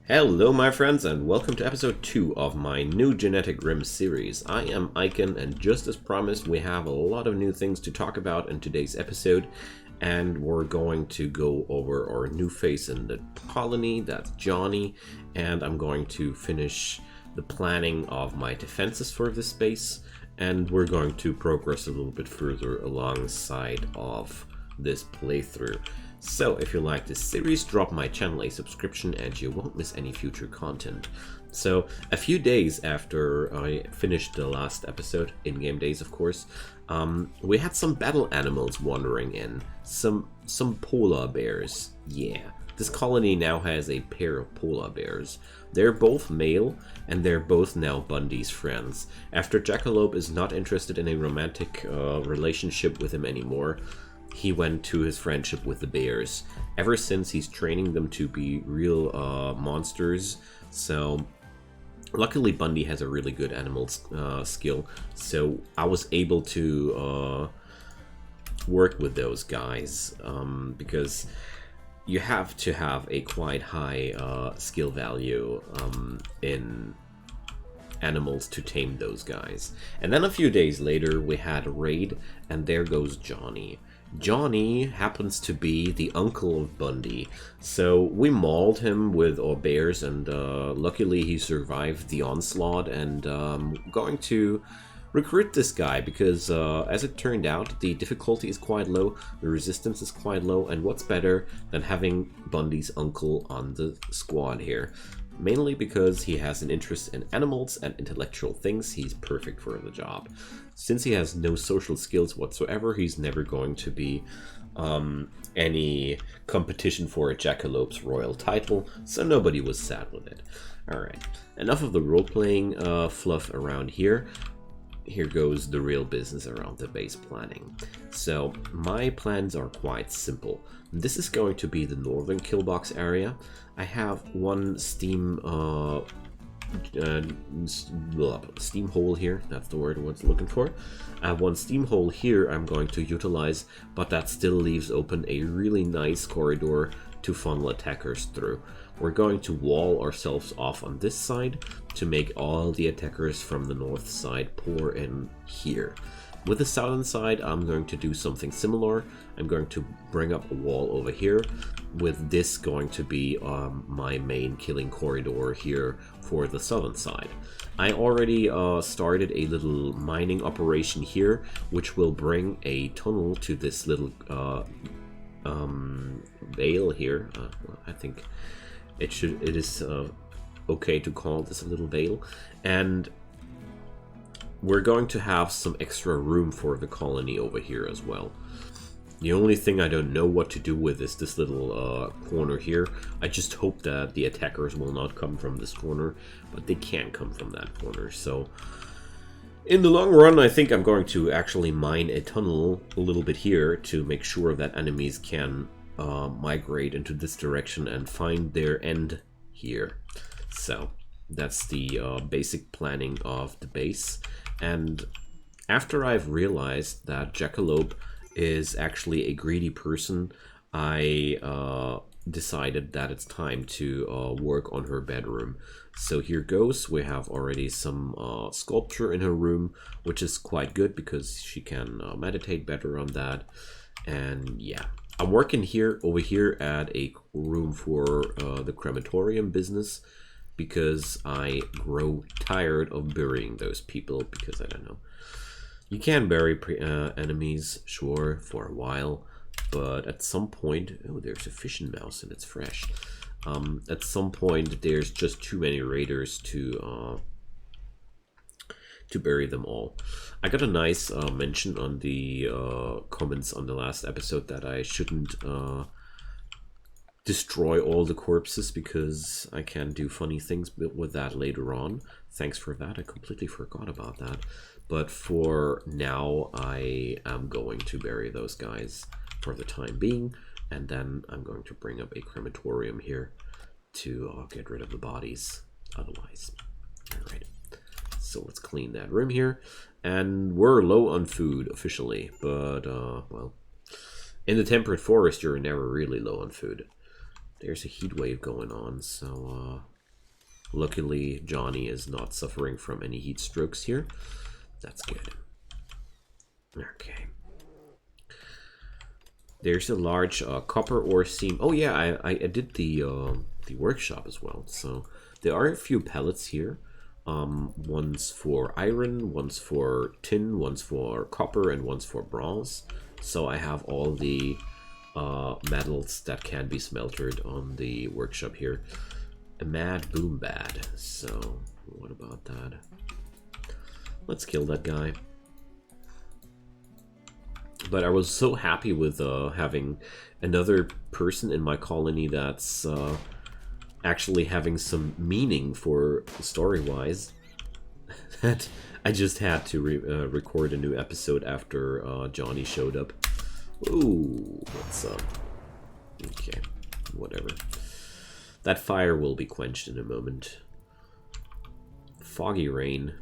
Hello my friends and welcome to episode 2 of my new GeneticRim series. I am Icon and just as promised we have a lot of new things to talk about in today's episode, and we're going to go over our new face in the colony, that's Johnny, and I'm going to finish the planning of my defenses for this base, and we're going to progress a little bit further alongside of this playthrough. So if you like this series, drop my channel a subscription and you won't miss any future content. So a few days after I finished the last episode, in-game days of course, we had some battle animals wandering in. Some polar bears. Yeah, this colony now has a pair of polar bears. They're both male and they're both now Bundy's friends. After Jackalope is not interested in a romantic relationship with him anymore, he went to his friendship with the bears. Ever since, he's training them to be real monsters. So luckily Bundy has a really good animal skill, so I was able to work with those guys because you have to have a quite high skill value in animals to tame those guys. And then a few days later we had a raid, and there goes Johnny. Johnny happens to be the uncle of Bundy, so we mauled him with our bears, and luckily he survived the onslaught, and going to recruit this guy because as it turned out, the difficulty is quite low, the resistance is quite low, and what's better than having Bundy's uncle on the squad here? Mainly because he has an interest in animals and intellectual things, he's perfect for the job. Since he has no social skills whatsoever, he's never going to be any competition for a Jackalope's royal title, so nobody was sad with it. Alright, enough of the role-playing fluff around here. Here goes the real business around the base planning. So my plans are quite simple. This is going to be the northern killbox area. I have one steam steam hole here, that's the word I was looking for. I have one steam hole here I'm going to utilize, but that still leaves open a really nice corridor to funnel attackers through. We're going to wall ourselves off on this side to make all the attackers from the north side pour in here. With the southern side, I'm going to do something similar. I'm going to bring up a wall over here, with this going to be my main killing corridor here for the southern side. I already started a little mining operation here, which will bring a tunnel to this little vale here. Well, I think it is okay to call this a little vale, and we're going to have some extra room for the colony over here as well. The only thing I don't know what to do with is this little corner here. I just hope that the attackers will not come from this corner, but they can come from that corner. So in the long run, I think I'm going to actually mine a tunnel a little bit here to make sure that enemies can migrate into this direction and find their end here. So that's the basic planning of the base. And after I've realized that Jackalope is actually a greedy person, I decided that it's time to work on her bedroom. So here goes. We have already some sculpture in her room, which is quite good because she can meditate better on that. And yeah, I'm working over here at a room for the crematorium business, because I grow tired of burying those people, because I don't know. You can bury enemies, sure, for a while, but at some point, oh, there's a fishing mouse and it's fresh. At some point, there's just too many raiders to bury them all. I got a nice mention on the comments on the last episode that I shouldn't destroy all the corpses because I can do funny things with that later on. Thanks for that, I completely forgot about that. But for now, I am going to bury those guys for the time being, and then I'm going to bring up a crematorium here to get rid of the bodies otherwise. Alright, so let's clean that room here, and we're low on food officially, but well, in the temperate forest you're never really low on food. There's a heat wave going on, so Luckily, Johnny is not suffering from any heat strokes here. That's good. Okay. There's a large copper ore seam. Oh yeah, I did the workshop as well. So there are a few pellets here. One's for iron, one's for tin, one's for copper, and one's for bronze. So I have all the metals that can be smeltered on the workshop here. A mad boom bad. So what about that? Let's kill that guy. But I was so happy with having another person in my colony that's actually having some meaning for story-wise that I just had to record a new episode after Johnny showed up. Ooh, what's up? Okay, whatever. That fire will be quenched in a moment. Foggy rain.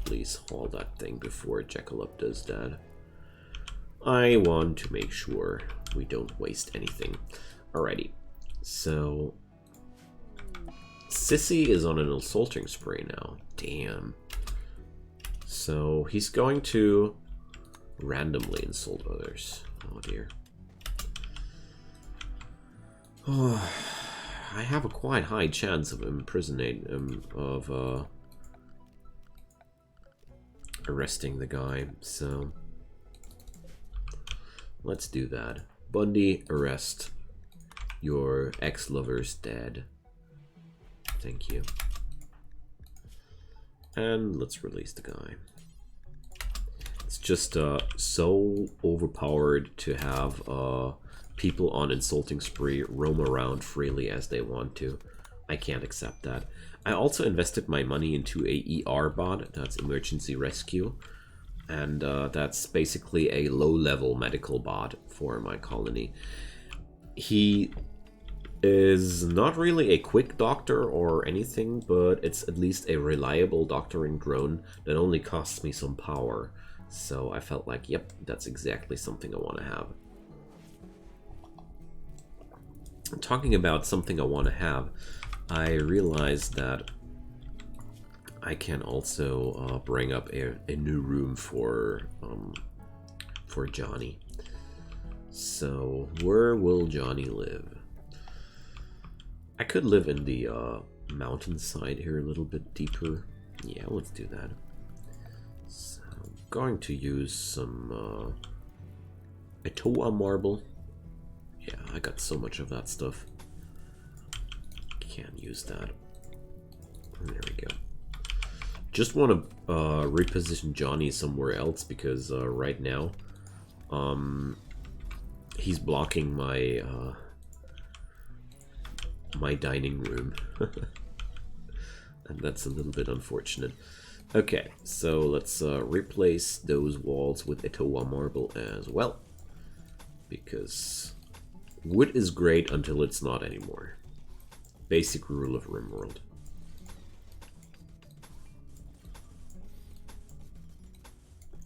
Please haul that thing before JecsTools does that. I want to make sure we don't waste anything. Alrighty, so Sissy is on an assaulting spree now. Damn. So he's going to randomly insult others. Oh dear. Oh, I have a quite high chance of imprisoning him, of arresting the guy, so let's do that. Bundy, arrest. Your ex-lover's dead. Thank you. And let's release the guy. It's just so overpowered to have people on insulting spree roam around freely as they want to. I can't accept that. I also invested my money into a ER bot, that's emergency rescue, and that's basically a low-level medical bot for my colony. He is not really a quick doctor or anything, but it's at least a reliable doctoring drone that only costs me some power. So I felt like, yep, that's exactly something I want to have. Talking about something I want to have, I realized that I can also bring up a new room for Johnny. So where will Johnny live? I could live in the mountainside here a little bit deeper. Yeah, let's do that. So I'm going to use some Etoa marble. Yeah, I got so much of that stuff. Can't use that. There we go. Just want to reposition Johnny somewhere else because right now he's blocking my my dining room. And that's a little bit unfortunate. Okay, so let's replace those walls with Etoa marble as well, because wood is great until it's not anymore. Basic rule of Rimworld.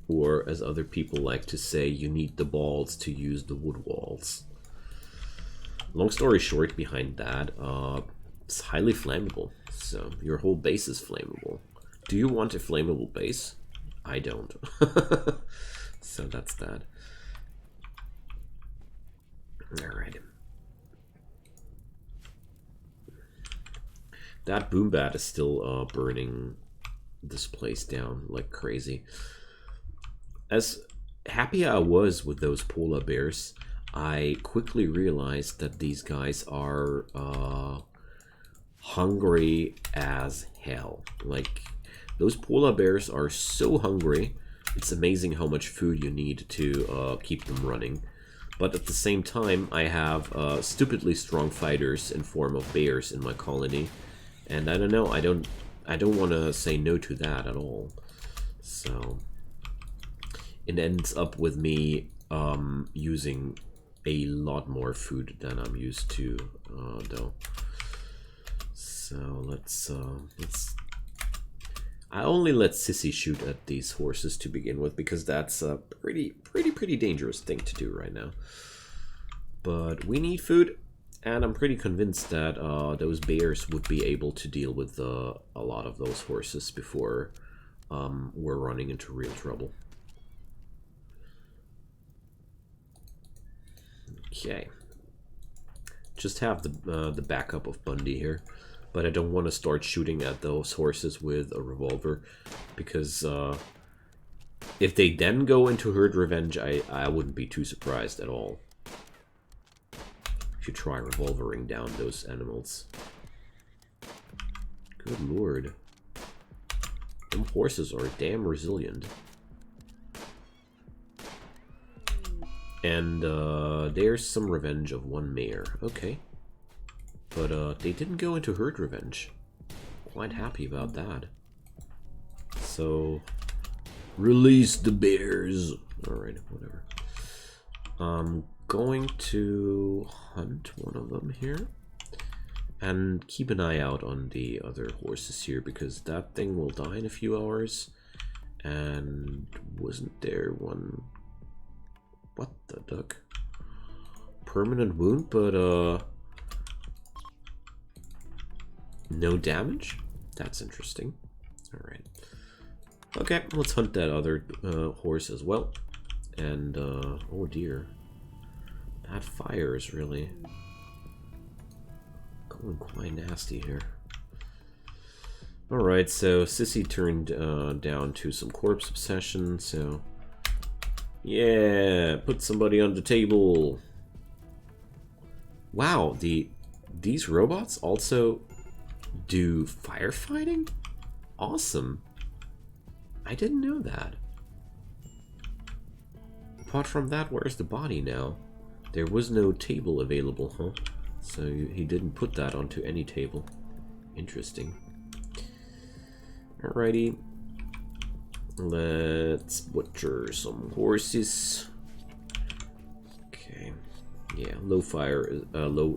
Or, as other people like to say, you need the balls to use the wood walls. Long story short behind that, it's highly flammable. So, your whole base is flammable. Do you want a flammable base? I don't. So that's that. Alright. That boom bat is still burning this place down like crazy. As happy I was with those polar bears, I quickly realized that these guys are hungry as hell. Like, those polar bears are so hungry, it's amazing how much food you need to keep them running. But at the same time, I have stupidly strong fighters in form of bears in my colony. And I don't know, I don't want to say no to that at all. So it ends up with me using a lot more food than I'm used to, though. So let's I only let Sissy shoot at these horses to begin with, because that's a pretty dangerous thing to do right now. But we need food, And I'm pretty convinced that those bears would be able to deal with a lot of those horses before we're running into real trouble. Okay. Just have the backup of Bundy here, but I don't want to start shooting at those horses with a revolver, because if they then go into herd revenge, I wouldn't be too surprised at all. If you try revolvering down those animals. Good lord. Them horses are damn resilient. And there's some revenge of one mare. Okay. But they didn't go into herd revenge. Quite happy about that. So, release the bears. Alright, whatever. I'm going to hunt one of them here. And keep an eye out on the other horses here, because that thing will die in a few hours. And wasn't there one... What the duck? Permanent wound, but no damage? That's interesting. Alright. Okay, let's hunt that other horse as well. And, oh dear. That fire is really going quite nasty here. Alright, so Sissy turned down to some corpse obsession, so... Yeah, put somebody on the table. Wow, these robots also do firefighting? Awesome. I didn't know that. Apart from that, where's the body now? There was no table available, huh? So he didn't put that onto any table. Interesting. Alrighty. Let's butcher some horses. Okay. Yeah, low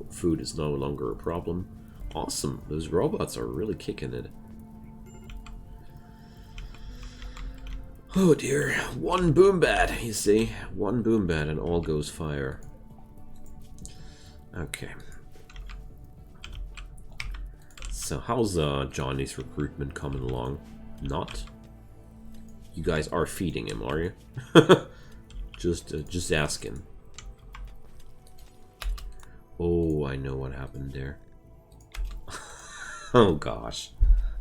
food is no longer a problem. Awesome. Those robots are really kicking it. Oh dear. One boom bat, you see. One boom bat and all goes fire. Okay. So how's Johnny's recruitment coming along? Not? You guys are feeding him, are you? just asking. Oh, I know what happened there. Oh gosh,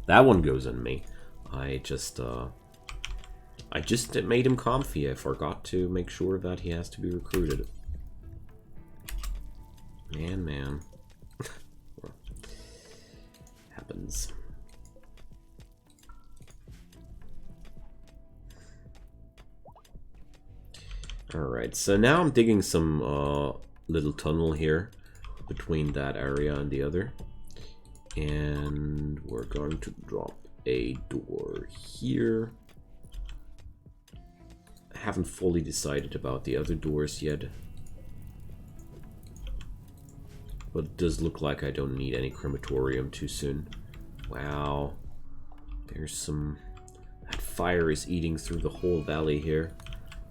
that one goes on me. I just made him comfy. I forgot to make sure that he has to be recruited. Man. Happens. Alright, so now I'm digging some little tunnel here between that area and the other. And we're going to drop a door here. I haven't fully decided about the other doors yet. But it does look like I don't need any crematorium too soon. Wow. There's some... That fire is eating through the whole valley here.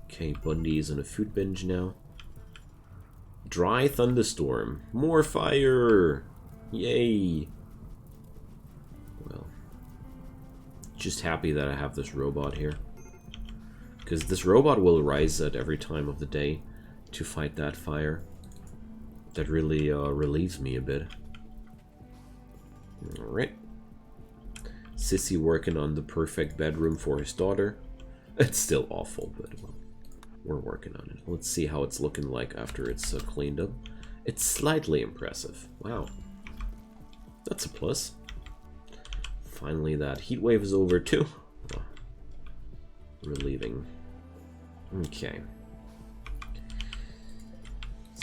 Okay, Bundy is on a food binge now. Dry thunderstorm. More fire! Yay! Well, just happy that I have this robot here. Because this robot will rise at every time of the day to fight that fire. That really relieves me a bit. Alright. Sissy working on the perfect bedroom for his daughter. It's still awful, but well, we're working on it. Let's see how it's looking like after it's cleaned up. It's slightly impressive. Wow. That's a plus. Finally, that heat wave is over too. Oh, relieving. Okay.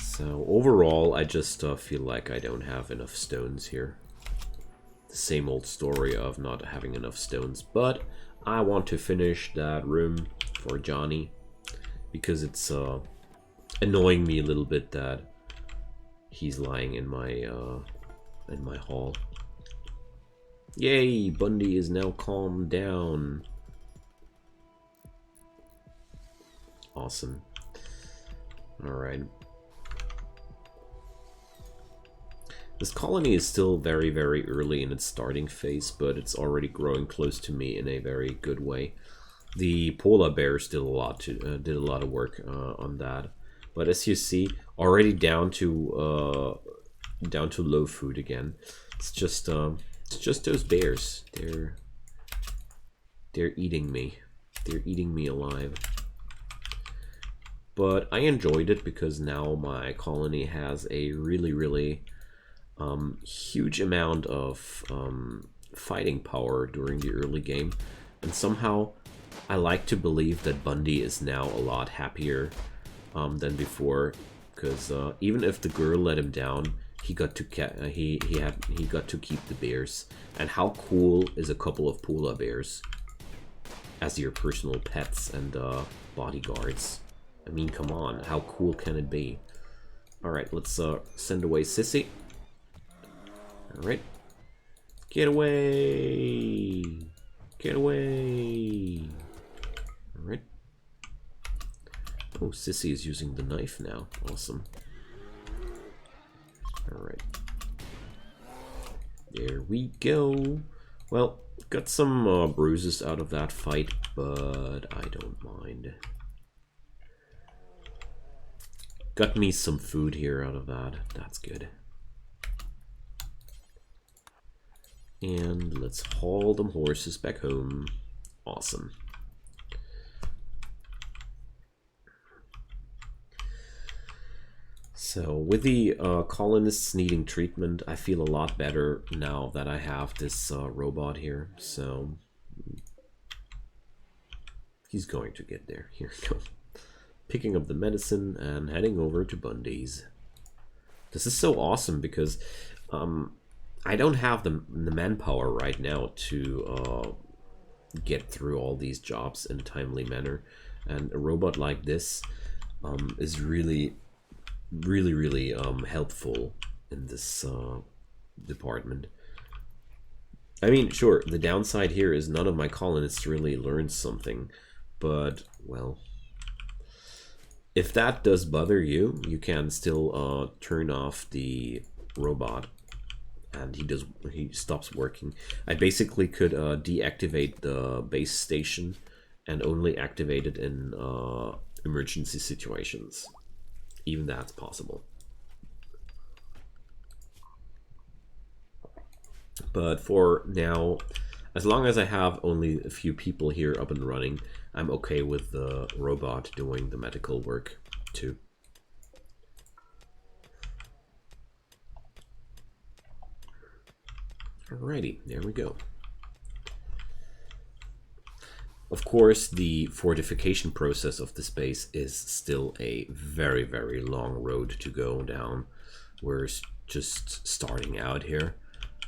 So overall, I just feel like I don't have enough stones here. The same old story of not having enough stones, but I want to finish that room for Johnny because it's annoying me a little bit that he's lying in my hall. Yay, Bundy is now calmed down. Awesome. All right. This colony is still very, very early in its starting phase, but it's already growing close to me in a very good way. The polar bears did a lot of work on that, but as you see, already down to low food again. It's just those bears. They're eating me. They're eating me alive. But I enjoyed it because now my colony has a really, really huge amount of fighting power during the early game, and somehow I like to believe that Bundy is now a lot happier than before, because even if the girl let him down, he got to he got to keep the bears. And how cool is a couple of polar bears as your personal pets and bodyguards? I mean, come on, how cool can it be? Alright, let's send away Sissy. Alright. Get away! Get away! Alright. Oh, Sissy is using the knife now. Awesome. Alright. There we go. Well, got some bruises out of that fight, but I don't mind. Got me some food here out of that. That's good. And let's haul them horses back home. Awesome. So with the colonists needing treatment, I feel a lot better now that I have this robot here. So he's going to get there. Here we go. Picking up the medicine and heading over to Bundy's. This is so awesome because I don't have the manpower right now to get through all these jobs in a timely manner, and a robot like this is really helpful in this department. I mean, sure, the downside here is none of my colonists really learned something, but well, if that does bother you, you can still turn off the robot and he stops working. I basically could deactivate the base station and only activate it in emergency situations. Even that's possible. But for now, as long as I have only a few people here up and running, I'm okay with the robot doing the medical work too. Alrighty, there we go. Of course, the fortification process of this base is still a very, very long road to go down. We're just starting out here,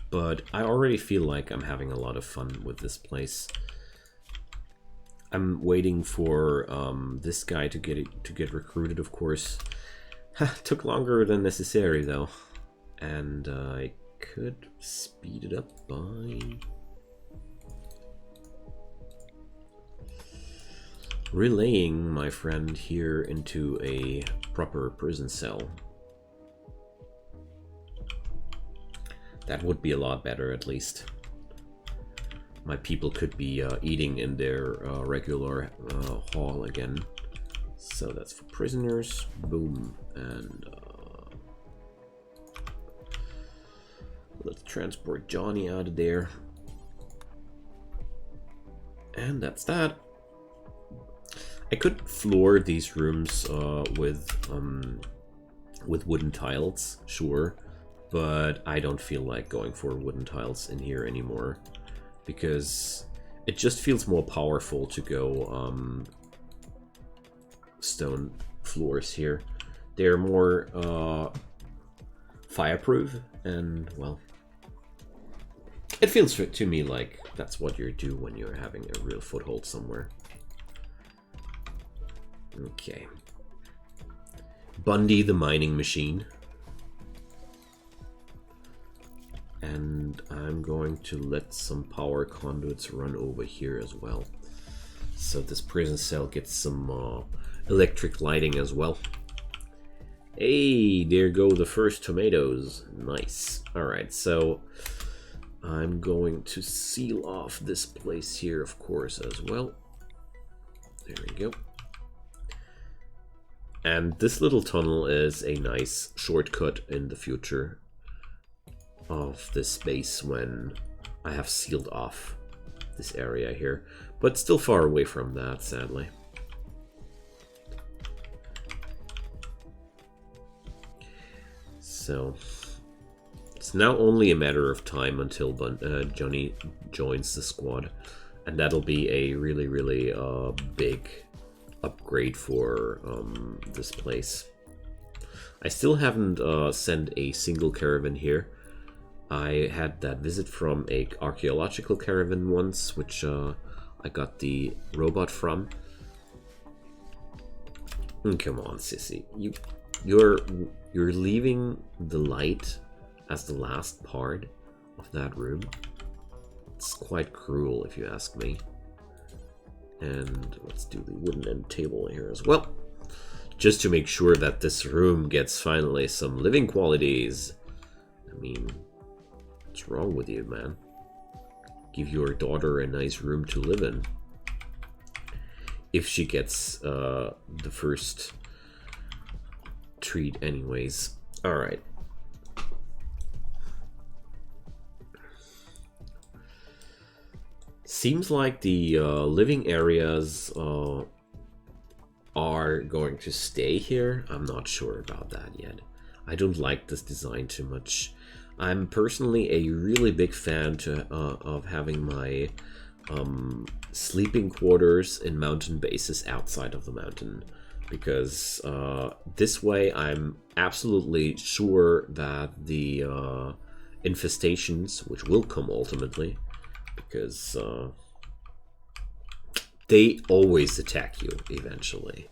but I already feel like I'm having a lot of fun with this place. I'm waiting for this guy to get recruited, of course. Took longer than necessary though, and I could speed it up by relaying my friend here into a proper prison cell. That would be a lot better, at least. My people could be eating in their regular hall again. So that's for prisoners. Boom. And let's transport Johnny out of there. And that's that. I could floor these rooms with wooden tiles, sure, but I don't feel like going for wooden tiles in here anymore, because it just feels more powerful to go stone floors here. They're more fireproof, and well, it feels to me like that's what you do when you're having a real foothold somewhere. Okay. Bundy the mining machine. And I'm going to let some power conduits run over here as well, so this prison cell gets some electric lighting as well. Hey, there go the first tomatoes. Nice. Alright, so I'm going to seal off this place here, of course, as well. There we go. And this little tunnel is a nice shortcut in the future of this base when I have sealed off this area here. But still far away from that, sadly. So it's now only a matter of time until Johnny joins the squad, and that'll be a really, really big upgrade for this place. I still haven't sent a single caravan here. I had that visit from a archaeological caravan once, which I got the robot from. Come on, sissy, you're leaving the light as the last part of that room. It's quite cruel, if you ask me. And let's do the wooden end table here as well, just to make sure that this room gets finally some living qualities. I mean, what's wrong with you, man? Give your daughter a nice room to live in. If she gets the first treat anyways. Alright. Seems like the living areas are going to stay here. I'm not sure about that yet. I don't like this design too much. I'm personally a really big fan of having my sleeping quarters in mountain bases outside of the mountain, because this way I'm absolutely sure that the infestations, which will come ultimately, because they always attack you eventually.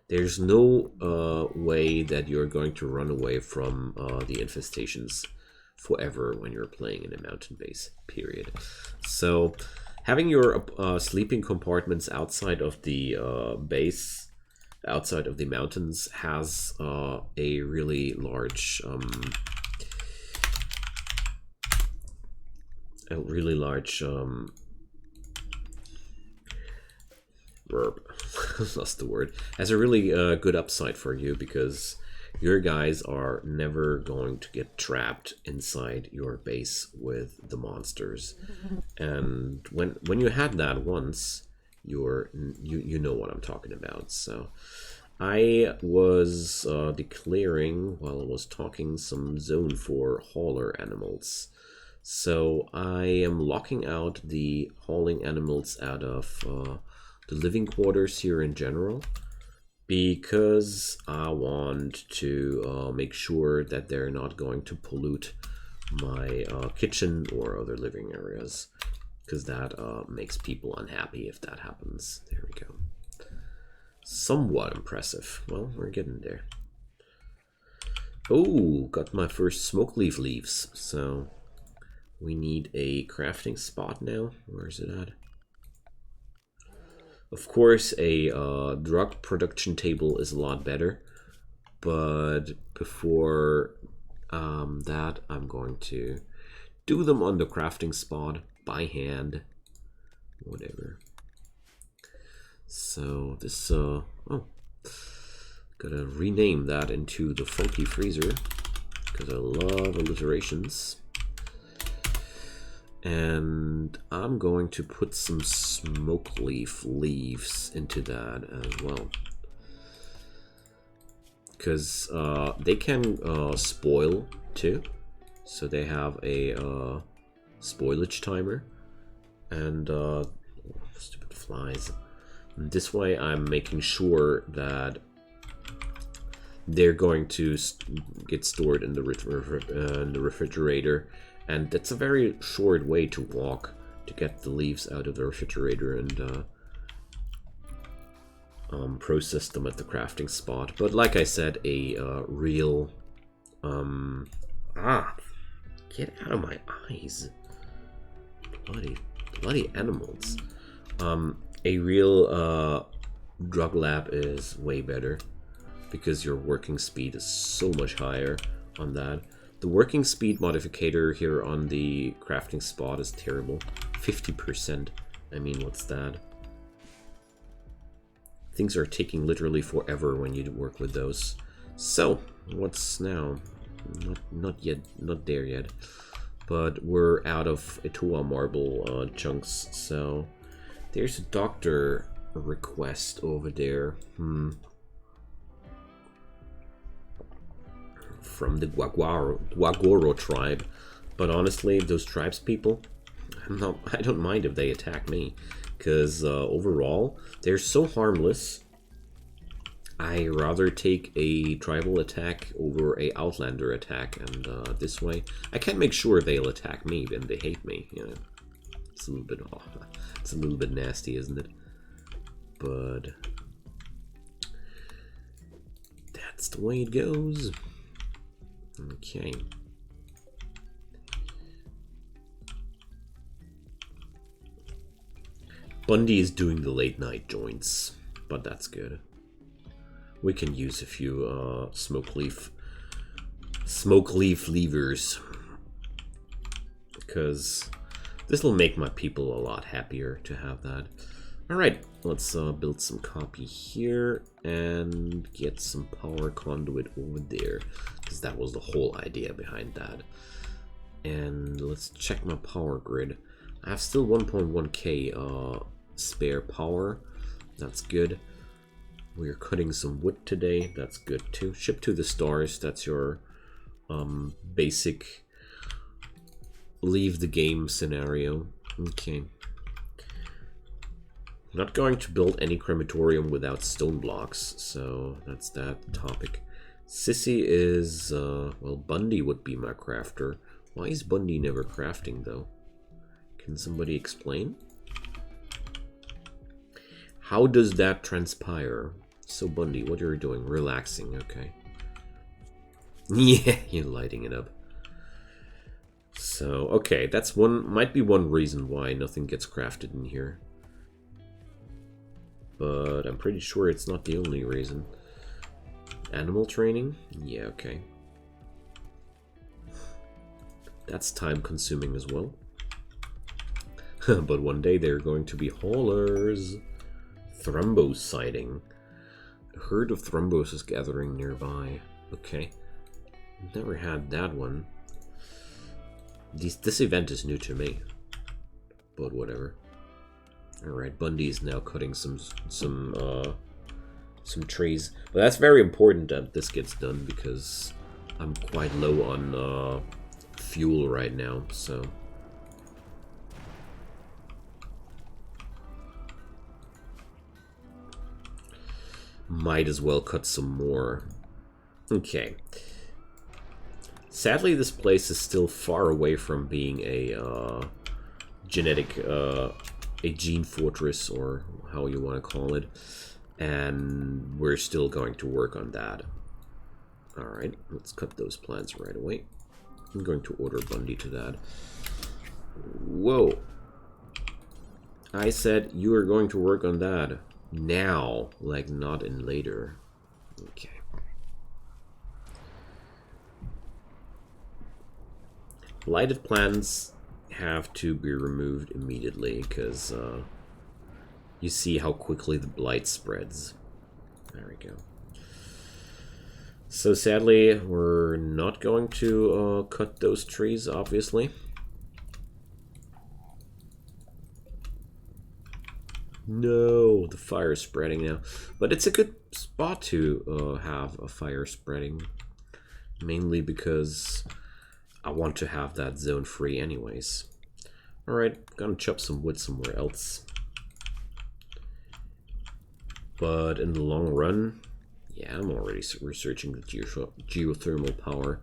There's no way that you're going to run away from the infestations forever when you're playing in a mountain base, period. So having your sleeping compartments outside of the base, outside of the mountains, has a really large lost the word, has a really good upside for you, because your guys are never going to get trapped inside your base with the monsters. And when you had that once, you know what I'm talking about. So I was declaring, while I was talking, some zone for hauler animals. So I am locking out the hauling animals out of the living quarters here in general, because I want to make sure that they're not going to pollute my kitchen or other living areas, because that makes people unhappy if that happens. There we go. Somewhat impressive. Well, we're getting there. Oh, got my first smoke leaf leaves. So we need a crafting spot now. Where is it at? Of course, a drug production table is a lot better, but before that, I'm going to do them on the crafting spot by hand, whatever. So this, oh, gotta rename that into the Funky Freezer, because I love alliterations. And I'm going to put some smoke leaf leaves into that as well, because they can spoil too. So they have a spoilage timer, and stupid flies. And this way I'm making sure that they're going to get stored in the refrigerator. And that's a very short way to walk to get the leaves out of the refrigerator and process them at the crafting spot. But like I said, a real... get out of my eyes. Bloody animals. A real drug lab is way better. because your working speed is so much higher on that. The working speed modifier here on the crafting spot is terrible. 50%. I mean, what's that? Things are taking literally forever when you work with those. So, what's now? Not yet, not there yet. But we're out of Etoa marble chunks, so there's a doctor request over there. From the Guagoro tribe. But honestly, those tribes people, I don't mind if they attack me, because overall they're so harmless. I rather take a tribal attack over a outlander attack, and this way I can make sure they'll attack me when they hate me. You know, it's a little bit nasty, isn't it? But that's the way it goes. Okay. Bundy is doing the late night joints, but that's good. We can use a few smoke leaf levers, because this will make my people a lot happier to have that. Alright, let's build some copy here and get some power conduit over there, because that was the whole idea behind that. And let's check my power grid. I have still 1.1k spare power. That's good. We're cutting some wood today. That's good too. Ship to the stars. That's your basic leave the game scenario. Okay. Not going to build any crematorium without stone blocks, so that's that topic. Sissy is, well, Bundy would be my crafter. Why is Bundy never crafting, though? Can somebody explain? How does that transpire? So, Bundy, what you're doing? Relaxing, okay. Yeah, you're lighting it up. So, okay, that's might be one reason why nothing gets crafted in here. But I'm pretty sure it's not the only reason. Animal training? Yeah, okay. That's time consuming as well. But one day they're going to be haulers. Thrumbos sighting. A herd of thrumbos is gathering nearby. Okay. Never had that one. This event is new to me. But whatever. Alright, Bundy is now cutting some trees. But that's very important that this gets done, because I'm quite low on fuel right now, so... Might as well cut some more. Okay. Sadly, this place is still far away from being a a gene fortress, or how you want to call it, and we're still going to work on that. Alright, let's cut those plants right away. I'm going to order Bundy to that. Whoa. I said you are going to work on that now, like not in later. Okay. Lighted plants have to be removed immediately, because you see how quickly the blight spreads. There we go. So sadly, we're not going to cut those trees, obviously. No, the fire is spreading now. But it's a good spot to have a fire spreading. Mainly because I want to have that zone free anyways. Alright, gonna chop some wood somewhere else. But in the long run, yeah, I'm already researching the geothermal power.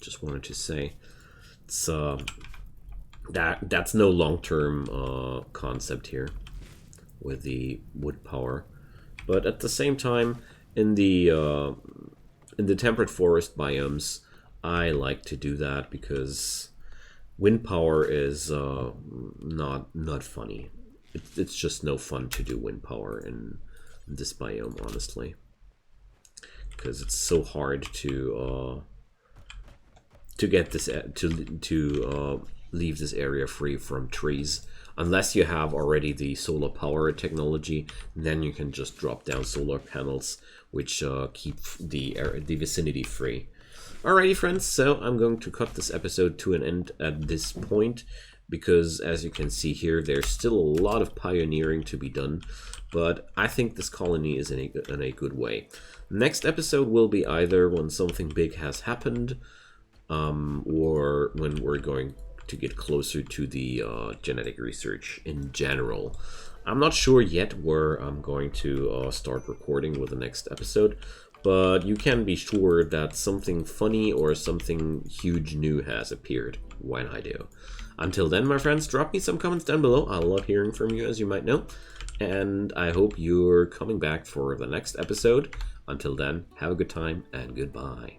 Just wanted to say, it's that's no long-term concept here with the wood power. But at the same time, in the temperate forest biomes, I like to do that because wind power is not funny. It's just no fun to do wind power in this biome, honestly. because it's so hard to get this to leave this area free from trees. Unless you have already the solar power technology, then you can just drop down solar panels, which keep the vicinity free. Alrighty friends, so I'm going to cut this episode to an end at this point, because as you can see here, there's still a lot of pioneering to be done, but I think this colony is in a good way. Next episode will be either when something big has happened, or when we're going to get closer to the genetic research in general. I'm not sure yet where I'm going to start recording with the next episode, but you can be sure that something funny or something huge new has appeared when I do. Until then, my friends, drop me some comments down below. I love hearing from you, as you might know, and I hope you're coming back for the next episode. Until then, have a good time and goodbye.